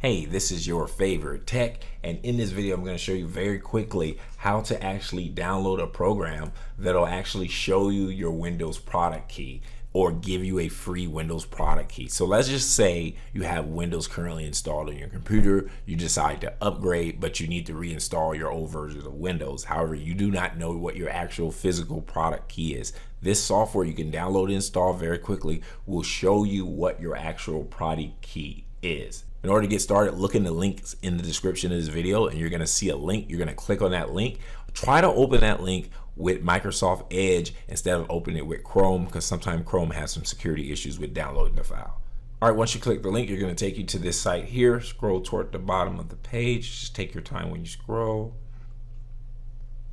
Hey, this is your favorite tech, and in this video I'm going to show you very quickly how to actually download a program that'll actually show you your Windows product key or give you a free Windows product key. So let's just say you have Windows currently installed on your computer, you decide to upgrade, but you need to reinstall your old versions of Windows. However, you do not know what your actual physical product key is. This software you can download and install very quickly will show you what your actual product key is. In order to get started, look in the links in the description of this video and you're gonna see a link. You're gonna click on that link. Try to open that link with Microsoft Edge instead of opening it with Chrome, because sometimes Chrome has some security issues with downloading the file. All right, once you click the link, you're gonna take you to this site here. Scroll toward the bottom of the page. Just take your time when you scroll.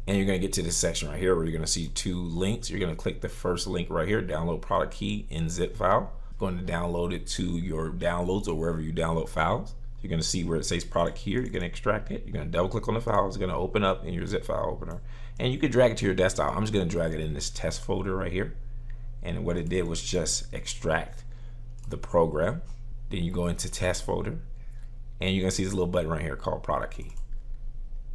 And you're gonna get to this section right here where you're gonna see two links. You're gonna click the first link right here, download product key in zip file. Going to download it to your downloads or wherever you download files. You're going to see where it says product here. You're going to extract it. You're going to double click on the file. It's going to open up in your zip file opener, and you can drag it to your desktop. I'm just going to drag it in this test folder right here, and what it did was just extract the program. Then you go into test folder, and you're going to see this little button right here called product key,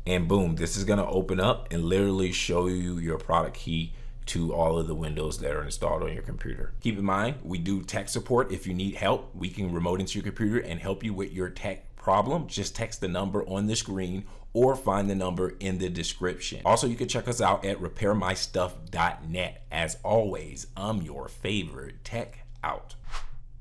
and boom, this is going to open up and literally show you your product key to all of the Windows that are installed on your computer. Keep in mind, we do tech support. If you need help, we can remote into your computer and help you with your tech problem. Just text the number on the screen or find the number in the description. Also, you can check us out at repairmystuff.net. As always, I'm your favorite tech out.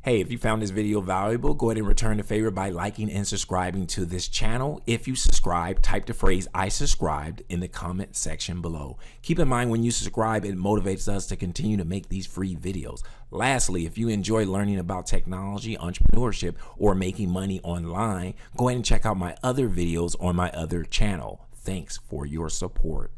Hey, if you found this video valuable, go ahead and return the favor by liking and subscribing to this channel. If you subscribe, type the phrase "I subscribed" in the comment section below. Keep in mind, when you subscribe, it motivates us to continue to make these free videos. Lastly, if you enjoy learning about technology, entrepreneurship, or making money online, go ahead and check out my other videos on my other channel. Thanks for your support.